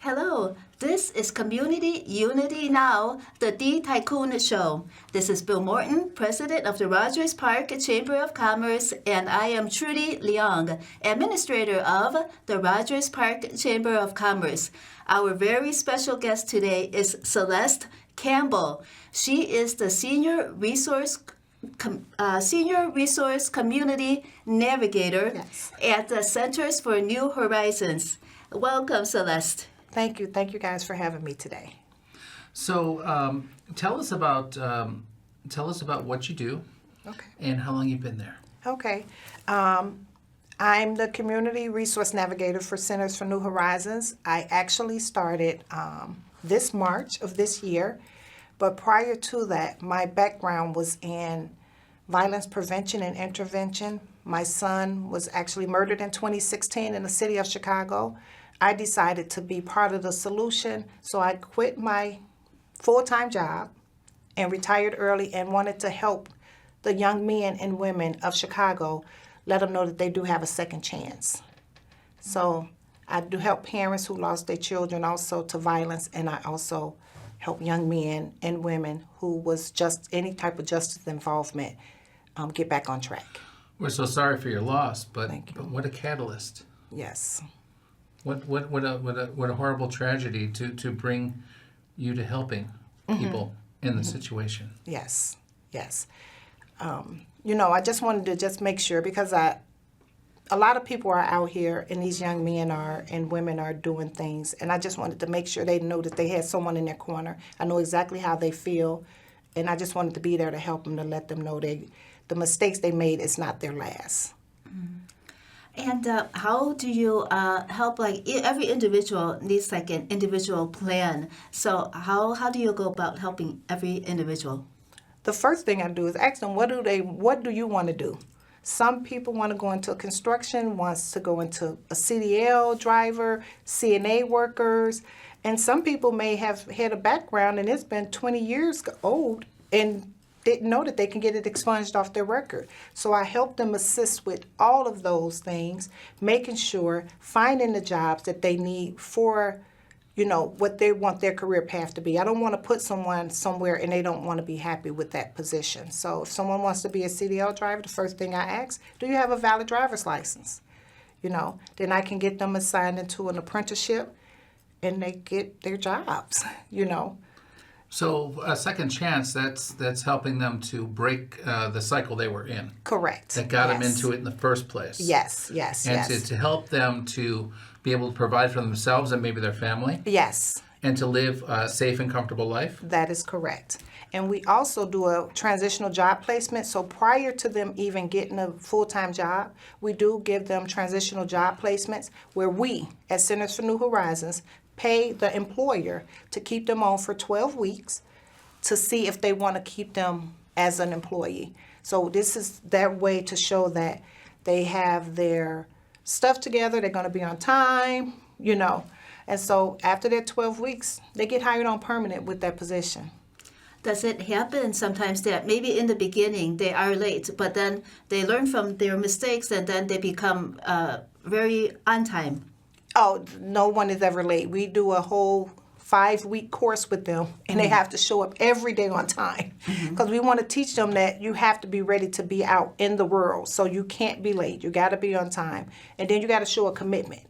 Hello, this is Community Unity Now, the D Tycoon Show. This is Bill Morton, President of the Rogers Park Chamber of Commerce, and I am Trudy Leong, Administrator of the Rogers Park Chamber of Commerce. Our very special guest today is Celeste Campbell. She is the Senior Resource Community Navigator at the Centers for New Horizons. Welcome, Celeste. Thank you. Thank you guys for having me today. So tell us about what you do and how long you've been there. Okay. I'm the Community Resource Navigator for Centers for New Horizons. I actually started this March of this year, but prior to that, my background was in violence prevention and intervention. My son was actually murdered in 2016 in the city of Chicago. I decided to be part of the solution, so I quit my full-time job and retired early and wanted to help the young men and women of Chicago, let them know that they do have a second chance. So I do help parents who lost their children also to violence, and I also help young men and women who was just any type of justice involvement get back on track. We're so sorry for your loss, but Thank you. what a catalyst! Yes. What a horrible tragedy to bring you to helping people in the situation. Yes, yes. I just wanted to just make sure because a lot of people are out here and these young men and women are doing things, and I just wanted to make sure they know that they had someone in their corner. I know exactly how they feel, and I just wanted to be there to help them, to let them know the mistakes they made is not their last. And how do you help, every individual needs like an individual plan. So how do you go about helping every individual? The first thing I do is ask them, what do you want to do? Some people want to go into construction, wants to go into a CDL driver, CNA workers, and some people may have had a background and it's been 20 years old and didn't know that they can get it expunged off their record. So I help them assist with all of those things, making sure, finding the jobs that they need for, what they want their career path to be. I don't want to put someone somewhere and they don't want to be happy with that position. So if someone wants to be a CDL driver, the first thing I ask, do you have a valid driver's license? Then I can get them assigned into an apprenticeship and they get their jobs, So a second chance, that's helping them to break the cycle they were in. Correct. That got them into it in the first place. Yes. And to help them to be able to provide for themselves and maybe their family. Yes. And to live a safe and comfortable life. That is correct. And we also do a transitional job placement. So prior to them even getting a full-time job, we do give them transitional job placements where we, as Centers for New Horizons, pay the employer to keep them on for 12 weeks to see if they want to keep them as an employee. So this is their way to show that they have their stuff together, they're going to be on time, And so after their 12 weeks, they get hired on permanent with that position. Does it happen sometimes that maybe in the beginning they are late, but then they learn from their mistakes and then they become very on time? Oh, no one is ever late. We do a whole 5-week course with them, and they have to show up every day on time because we want to teach them that you have to be ready to be out in the world. So you can't be late. You got to be on time, and then you got to show a commitment.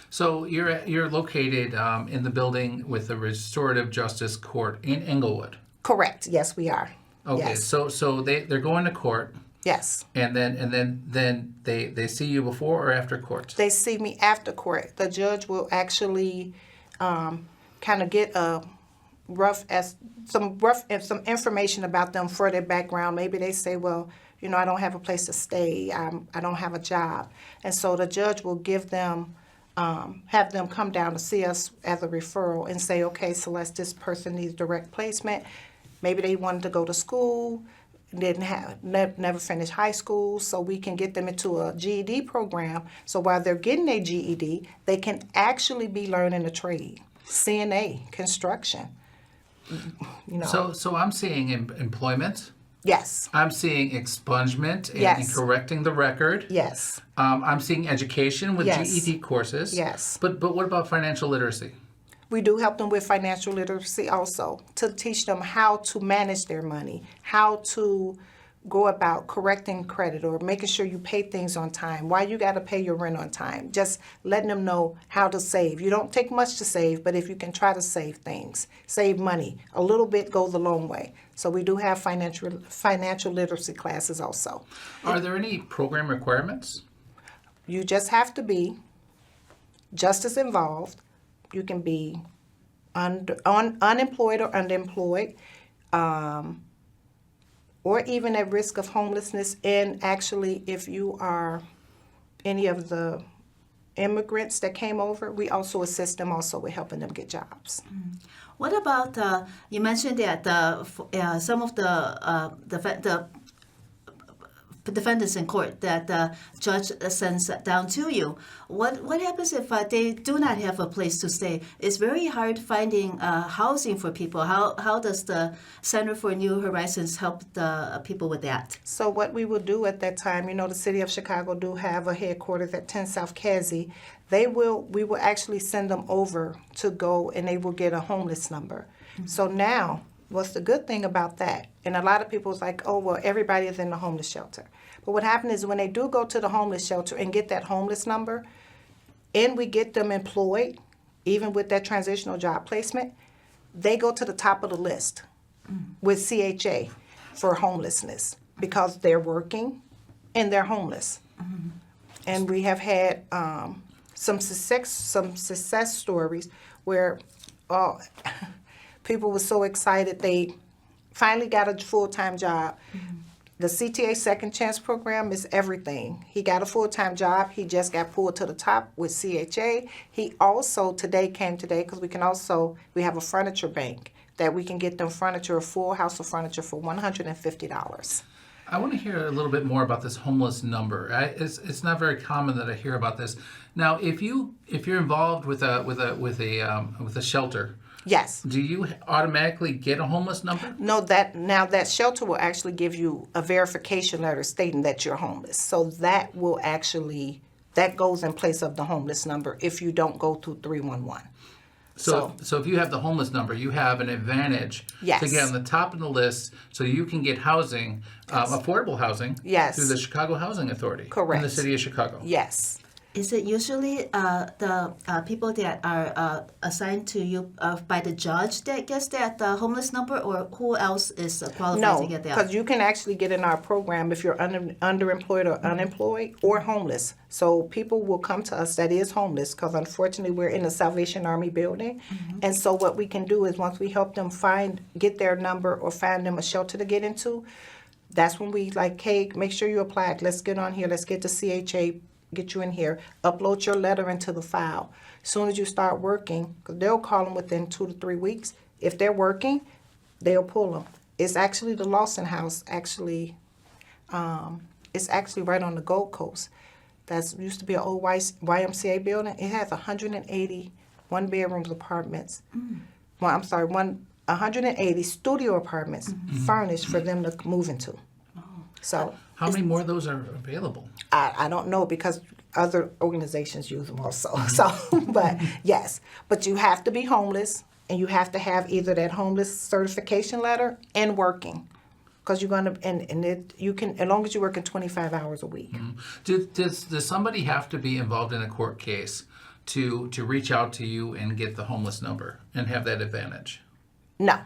So you're located in the building with the Restorative Justice Court in Englewood. Correct. Yes, we are. Okay. Yes. So they're going to court. Yes. And then they see you before or after court? They see me after court. The judge will actually kind of get some information about them for their background. Maybe they say, well, I don't have a place to stay. I don't have a job. And so the judge will give them, have them come down to see us as a referral and say, okay, Celeste, this person needs direct placement. Maybe they wanted to go to school, never finished high school, so we can get them into a GED program. So while they're getting their GED, they can actually be learning a trade, CNA, construction. So I'm seeing employment, Yes. I'm seeing expungement and, Yes. and correcting the record. Yes. I'm seeing education with Yes. GED courses. Yes. But what about financial literacy? We do help them with financial literacy also, to teach them how to manage their money, how to go about correcting credit or making sure you pay things on time, why you got to pay your rent on time, just letting them know how to save. You don't take much to save, but if you can try to save things, save money, a little bit goes a long way. So we do have financial literacy classes also. Are there any program requirements? You just have to be just as involved. You can be unemployed or underemployed, or even at risk of homelessness. And actually, if you are any of the immigrants that came over, we also assist them also with helping them get jobs. What about you mentioned that some of the defendants in court that the judge sends down to you. What happens if they do not have a place to stay? It's very hard finding housing for people. How does the Center for New Horizons help the people with that? So what we will do at that time, the city of Chicago do have a headquarters at 10 South Casey. We will actually send them over to go and they will get a homeless number. Mm-hmm. So now, what's the good thing about that? And a lot of people's like, oh, well, everybody is in the homeless shelter. But what happens is when they do go to the homeless shelter and get that homeless number, and we get them employed, even with that transitional job placement, they go to the top of the list with CHA for homelessness because they're working and they're homeless. Mm-hmm. And we have had some success stories where people were so excited they finally got a full-time job. Mm-hmm. The CTA Second Chance program is everything. He got a full-time job. He just got pulled to the top with CHA. He also came today because we have a furniture bank that we can get them furniture, a full house of furniture for $150. I want to hear a little bit more about this homeless number. It's not very common that I hear about this. Now, if you're involved with a shelter, yes. Do you automatically get a homeless number? No, that shelter will actually give you a verification letter stating that you're homeless. So that goes in place of the homeless number if you don't go through 311. So if you have the homeless number, you have an advantage yes. to get on the top of the list so you can get housing, yes. Affordable housing yes. through the Chicago Housing Authority. Correct. In the city of Chicago. Yes. Is it usually the people that are assigned to you by the judge that gets that homeless number, or who else is qualified to get that? No, because you can actually get in our program if you're underemployed or unemployed or homeless. So people will come to us that is homeless because unfortunately we're in the Salvation Army building. Mm-hmm. And so what we can do is once we help them get their number or find them a shelter to get into, that's when we like, hey, make sure you apply. Let's get on here. Let's get the CHA. Get you in here, upload your letter into the file. As soon as you start working, because they'll call them within 2 to 3 weeks. If they're working, they'll pull them. It's actually the Lawson House. It's actually right on the Gold Coast. That used to be an old YMCA building. It has 180 one-bedroom apartments. Mm. Well, I'm sorry, 180 studio apartments furnished for them to move into. Oh. So. How many more of those are available? I don't know because other organizations use them also. So, but yes, but you have to be homeless and you have to have either that homeless certification letter and working, because you're gonna you can as long as you're working 25 hours a week. Mm-hmm. Does somebody have to be involved in a court case to reach out to you and get the homeless number and have that advantage? No,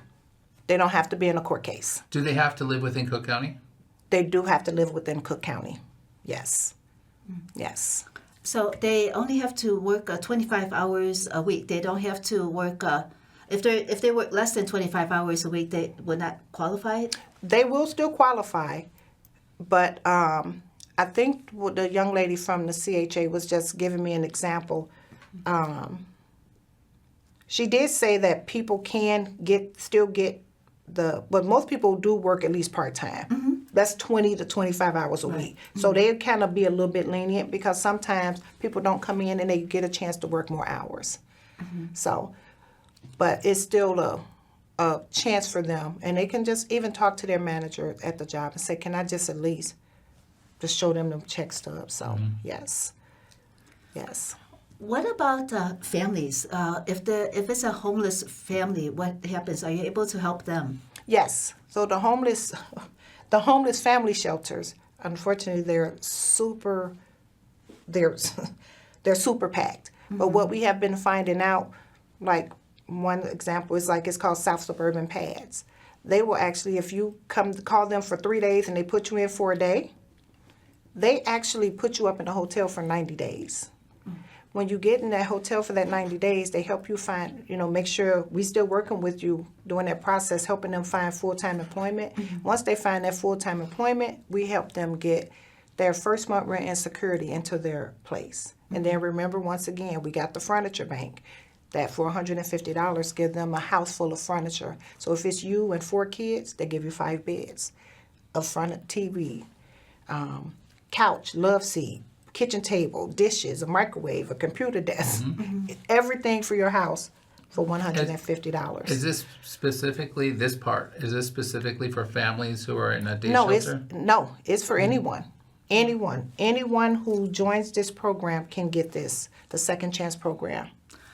they don't have to be in a court case. Do they have to live within Cook County? They do have to live within Cook County. Yes. Yes. So they only have to work 25 hours a week. They don't have to work. If they work less than 25 hours a week, they would not qualify. They will still qualify, but I think the young lady from the CHA was just giving me an example. She did say that people can still get but most people do work at least part-time. Mm-hmm. That's 20 to 25 hours a week. So they kind of be a little bit lenient because sometimes people don't come in and they get a chance to work more hours. Mm-hmm. So, but it's still a chance for them, and they can just even talk to their manager at the job and say, can I just at least just show them the check stub? So yes. What about families? If it's a homeless family, what happens? Are you able to help them? Yes. So the homeless family shelters, unfortunately, they're super packed. But what we have been finding out, like one example is like it's called South Suburban Pads. They will actually, if you come to call them for 3 days and they put you in for a day, they actually put you up in a hotel for 90 days. When you get in that hotel for that 90 days, they help you find, make sure we still working with you during that process, helping them find full-time employment. Once they find that full-time employment, we help them get their first month rent and security into their place. And then remember, once again, we got the furniture bank that for $150 give them a house full of furniture. So if it's you and 4 kids, they give you 5 beds, a front TV, couch, love seat, kitchen table, dishes, a microwave, a computer desk, everything for your house for $150. Is this specifically this part? Is this specifically for families who are in a day No, shelter? it's for anyone. Anyone who joins this program can get this, the Second Chance program.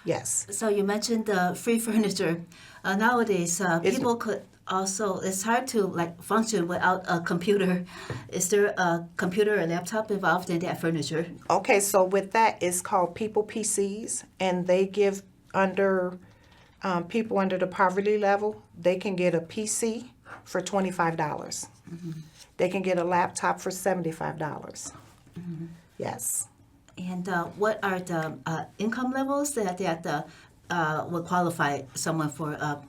Yes. So you mentioned free furniture. Nowadays, people could also, it's hard to function without a computer. Is there a computer or laptop involved in that furniture? Okay, so with that, it's called People PCs, and they give people under the poverty level, they can get a PC for $25. They can get a laptop for $75. Yes. And what are the income levels that would qualify someone for a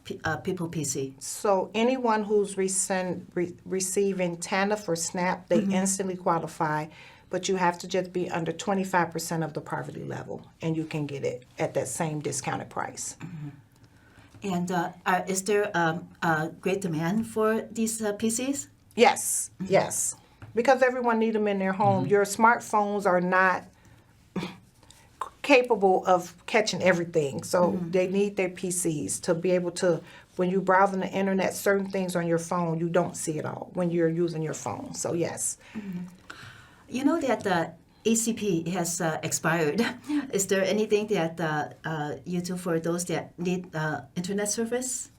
People PC? So anyone who's receiving TANF or SNAP, they instantly qualify, but you have to just be under 25% of the poverty level, and you can get it at that same discounted price. And is there a great demand for these PCs? Yes, yes, because everyone needs them in their home. Your smartphones are not capable of catching everything, so they need their PCs to be able to, when you browse on the internet, certain things on your phone, you don't see it all when you're using your phone. So yes. You know that the ACP has expired. Is there anything that you do for those that need internet service?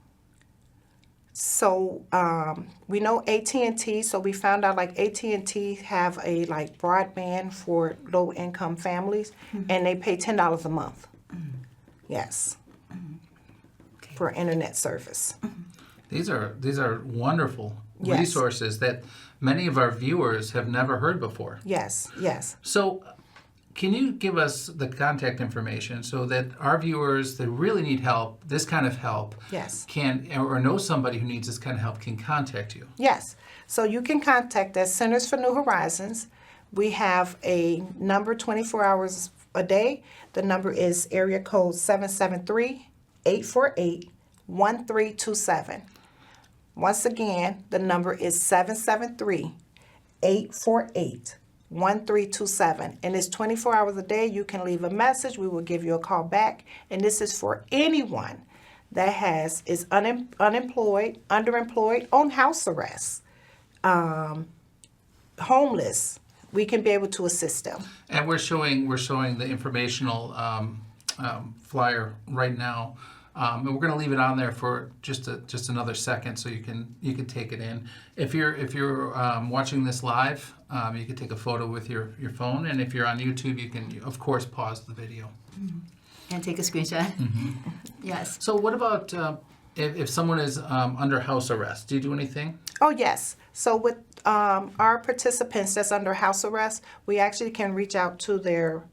So we know AT&T, so we found out AT&T have a broadband for low income families, and they pay $10 a month. Yes. Okay. For internet service. These are wonderful Yes. resources that many of our viewers have never heard before. Yes, yes. So can you give us the contact information so that our viewers that really need help, this kind of help, Yes. can or know somebody who needs this kind of help can contact you? Yes. So you can contact us, Centers for New Horizons. We have a number 24 hours a day. The number is area code 773-848-1327. Once again, the number is 773-848-1327. And it's 24 hours a day. You can leave a message. We will give you a call back. And this is for anyone that is unemployed, underemployed, on house arrest, homeless. We can be able to assist them. And we're showing the informational flyer right now. And we're going to leave it on there for just another second, so you can take it in. If you're watching this live, you can take a photo with your phone, and if you're on YouTube, you can of course pause the video And take a screenshot. Yes. So what about if someone is under house arrest? Do you do anything? Oh, yes. So with our participants that's under house arrest, we actually can reach out to their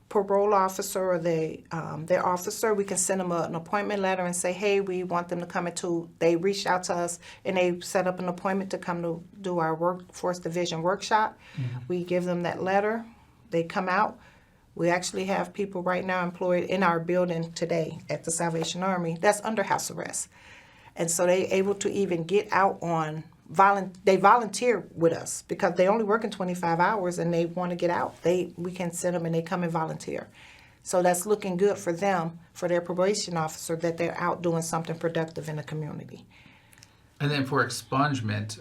parole officer or their officer. We can send them an appointment letter and say, hey, we want them to come into. They reach out to us and they set up an appointment to come to do our workforce division workshop. We give them that letter. They come out. We actually have people right now employed in our building today at the Salvation Army that's under house arrest. And so they're able to even get out on they volunteer with us because they only working 25 hours and they want to get out. We can send them and they come and volunteer. So that's looking good for them, for their probation officer, that they're out doing something productive in the community. And then for expungement,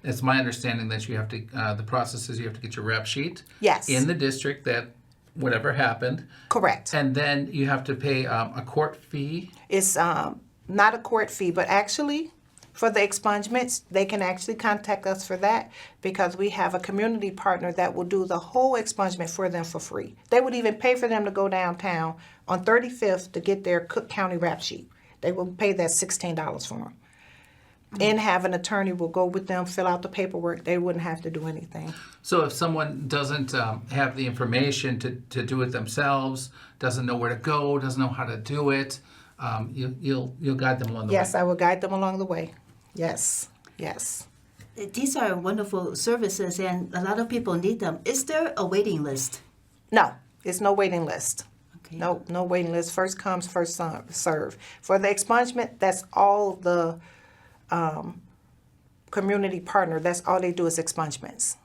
it's my understanding that you have to, the process is you have to get your rep sheet. Yes. In the district that whatever happened. Correct. And then you have to pay a court fee. It's not a court fee, but actually, for the expungements, they can actually contact us for that because we have a community partner that will do the whole expungement for them for free. They would even pay for them to go downtown on 35th to get their Cook County rap sheet. They will pay that $16 for them. And have an attorney will go with them, fill out the paperwork. They wouldn't have to do anything. So if someone doesn't have the information to do it themselves, doesn't know where to go, doesn't know how to do it, you'll guide them along the way. Yes, I will guide them along the way. Yes, yes. These are wonderful services, and a lot of people need them. Is there a waiting list? No, it's no waiting list. Okay. No waiting list. First comes, first serve. For the expungement, that's all the community partner. That's all they do is expungements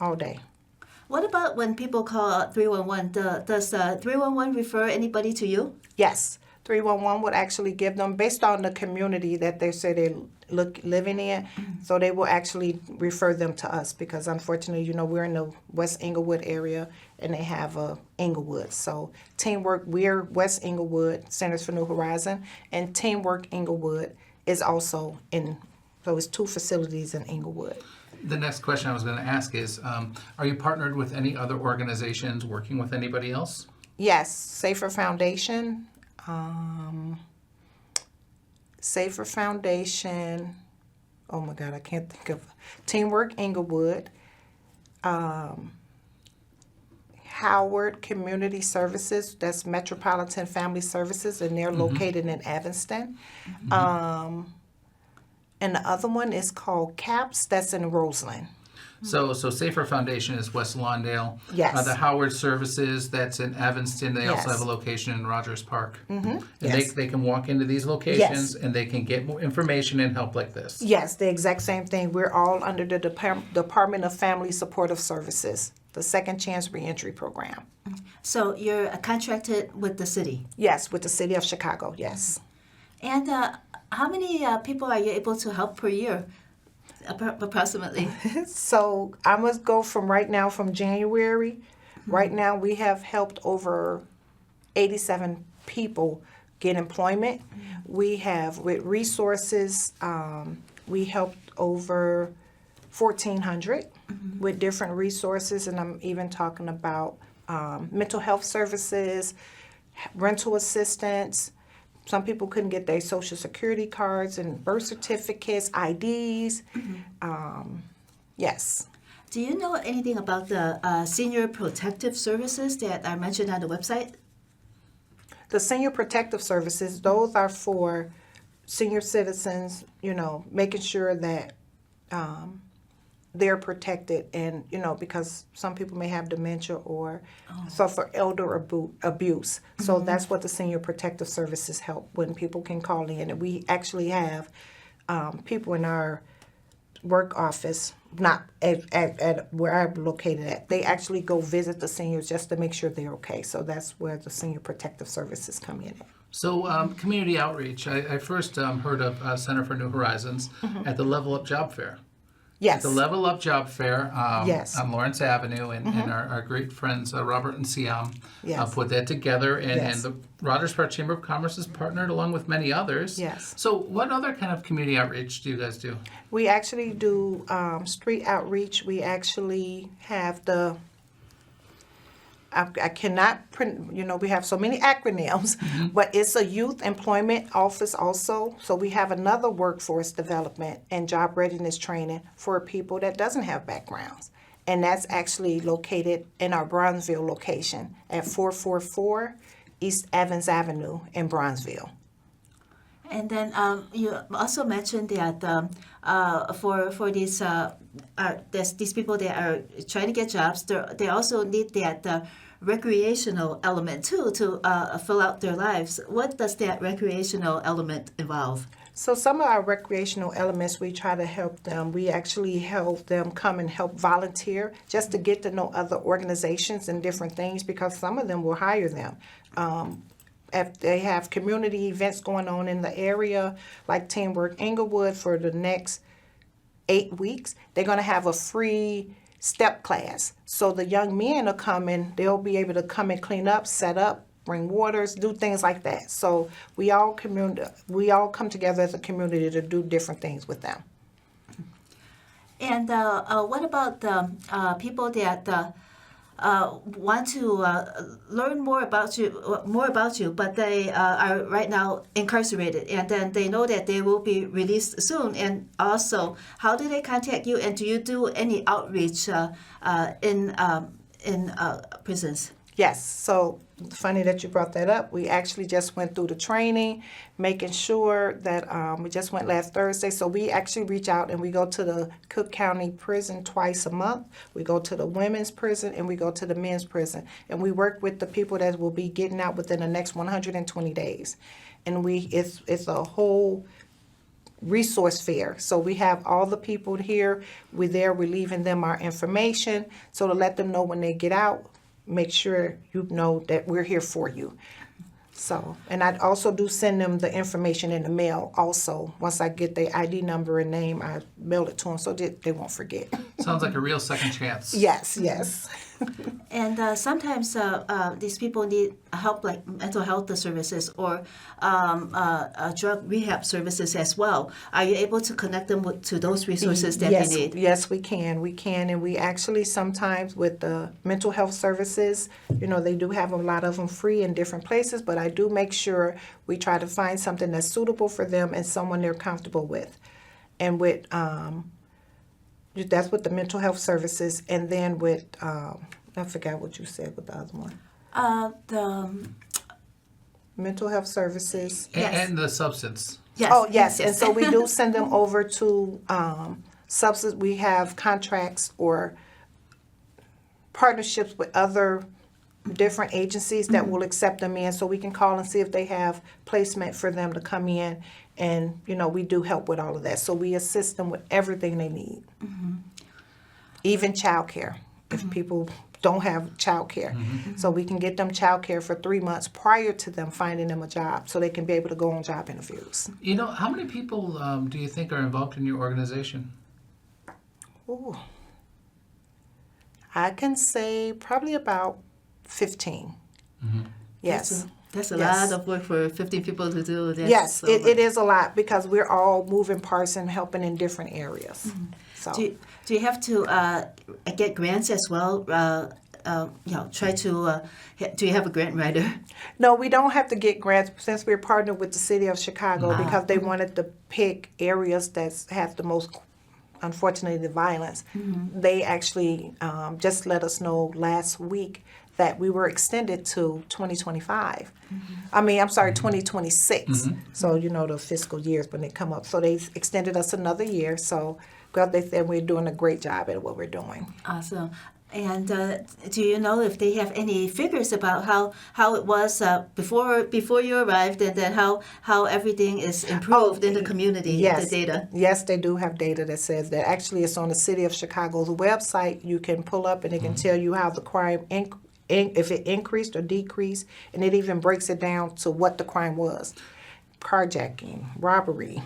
all day. What about when people call 311? Does 311 refer anybody to you? Yes, 311 would actually give them, based on the community that they say they living in, so they will actually refer them to us because unfortunately, we're in the West Englewood area and they have Englewood. So Teamwork, we're West Englewood, Centers for New Horizon, and Teamwork Englewood is also in, so it's 2 facilities in Englewood. The next question I was going to ask is, are you partnered with any other organizations, working with anybody else? Yes, Safer Foundation, oh my God, I can't think of, Teamwork Englewood, Howard Community Services, that's Metropolitan Family Services, and they're located in Evanston. And the other one is called CAPS, that's in Roseland. So Safer Foundation is West Lawndale. Yes. The Howard Services, that's in Evanston. They also Yes. have a location in Rogers Park. And Yes. they can walk into these locations and they can get more information and help like this. Yes, the exact same thing. We're all under the Department of Family Supportive Services, the Second Chance Reentry Program. So you're contracted with the city. Yes, with the City of Chicago, yes. And how many people are you able to help per year, approximately? So I must go from right now, from January. Right now, we have helped over 87 people get employment. We have, with resources, we helped over 1,400 with different resources, and I'm even talking about mental health services, rental assistance. Some people couldn't get their Social Security cards and birth certificates, IDs. Yes. Do you know anything about the senior protective services that are mentioned on the website? The senior protective services, those are for senior citizens, making sure that they're protected and, because some people may have dementia or suffer elder abuse. So that's what the senior protective services help when people can call in. And we actually have people in our work office, not at where I'm located at. They actually go visit the seniors just to make sure they're okay. So that's where the senior protective services come in at. So community outreach, I first heard of Center for New Horizons at the Level Up Job Fair. Yes. The Level Up Job Fair Yes. on Lawrence Avenue, and our great friends Robert and Siam Yes. put that together, and Yes. the Rogers Park Chamber of Commerce is partnered along with many others. Yes. So what other kind of community outreach do you guys do? We actually do street outreach. We actually have I cannot print, we have so many acronyms, but it's a youth employment office also. So we have another workforce development and job readiness training for people that doesn't have backgrounds. And that's actually located in our Bronzeville location at 444 East Evans Avenue in Bronzeville. And then you also mentioned that for these people that are trying to get jobs, they also need that recreational element too to fill out their lives. What does that recreational element involve? So some of our recreational elements, we try to help them. We actually help them come and help volunteer just to get to know other organizations and different things, because some of them will hire them. If they have community events going on in the area, like Teamwork Englewood for the next 8 weeks, they're going to have a free step class. So the young men are coming, they'll be able to come and clean up, set up, bring waters, do things like that. So we all come together as a community to do different things with them. And what about the people that want to learn more about you, but they are right now incarcerated, and then they know that they will be released soon? And also, how do they contact you? And do you do any outreach in prisons? Yes, so funny that you brought that up. We actually just went through the training, making sure that we just went last Thursday. So we actually reach out and we go to the Cook County prison twice a month. We go to the women's prison and we go to the men's prison. And we work with the people that will be getting out within the next 120 days. And it's a whole resource fair. So we have all the people here. We're leaving them our information. So to let them know when they get out, make sure you know that we're here for you. So, and I also do send them the information in the mail also. Once I get their ID number and name, I mail it to them so that they won't forget. Sounds like a real second chance. Yes, yes. And sometimes these people need help, like mental health services or drug rehab services as well. Are you able to connect them to those resources that Yes, they need? yes, we can. We can, and we actually sometimes with the mental health services, they do have a lot of them free in different places, but I do make sure we try to find something that's suitable for them and someone they're comfortable with. And with that's with the mental health services, and then with I forgot what you said with the other one. The Mental health services. Yes. And the substance. yes, Oh, yes. And so we do send them over to substance. We have contracts or partnerships with other different agencies that will accept them in, so we can call and see if they have placement for them to come in. And, we do help with all of that. So we assist them with everything they need. Even childcare, if people don't have childcare. So we can get them childcare for 3 months prior to them finding them a job, so they can be able to go on job interviews. How many people do you think are involved in your organization? Ooh. I can say probably about 15. Yes. That's a Yes. lot of work for 15 people to do. That's Yes, so it is a lot because we're all moving parts and helping in different areas. So Do you have to get grants as well? Try to. Do you have a grant writer? no, we don't have to get grants since we're partnered with the city of Chicago because they wanted to pick areas that have the most, unfortunately, the violence. They actually just let us know last week that we were extended to 2025. I'm sorry, 2026. So, the fiscal years when they come up. So they extended us another year. So, they said we're doing a great job at what we're doing. Awesome. And do you know if they have any figures about how it was before you arrived, and then how everything is improved in the community? Yes. The data. Yes, they do have data that says that. Actually, it's on the City of Chicago's website. You can pull up and it can tell you how the crime, if it increased or decreased, and it even breaks it down to what the crime was. Carjacking, robbery,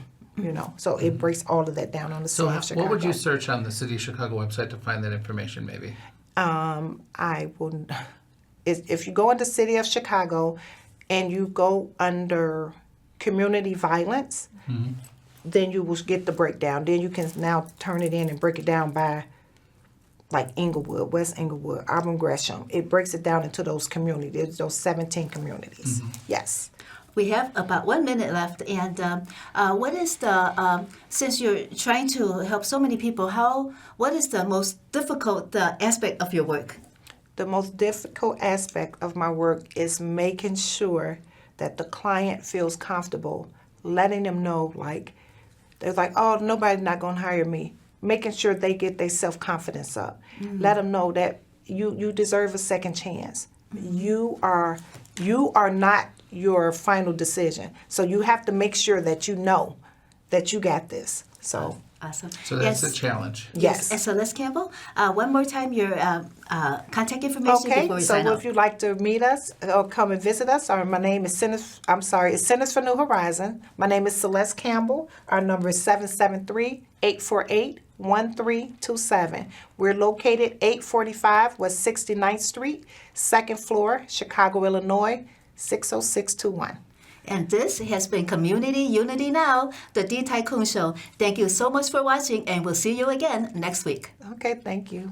So it breaks all of that down on the City of Chicago. What would you search on the City of Chicago website to find that information, maybe? I wouldn't. If you go into City of Chicago and you go under community violence, then you will get the breakdown. Then you can now turn it in and break it down by, like Englewood, West Englewood, Auburn Gresham. It breaks it down into those communities, those 17 communities. Yes. We have about 1 minute left, and what is the since you're trying to help so many people, what is the most difficult aspect of your work? The most difficult aspect of my work is making sure that the client feels comfortable, letting them know, they're like, oh, nobody's not going to hire me. Making sure they get their self-confidence up. Let them know that you deserve a second chance. you are not your final decision. So you have to make sure that you know that you got this. So Awesome. So that's a challenge. yes. And Celeste Campbell, one more time your contact information Okay, before we so sign off. if you'd like to meet us or come and visit us, my name is Centers for New Horizon. My name is Celeste Campbell. Our number is 773-848-1327. We're located 845 West 69th Street, 2nd floor, Chicago, Illinois, 60621. And this has been Community Unity Now, the D Tycoon Show. Thank you so much for watching, and we'll see you again next week. Okay, thank you.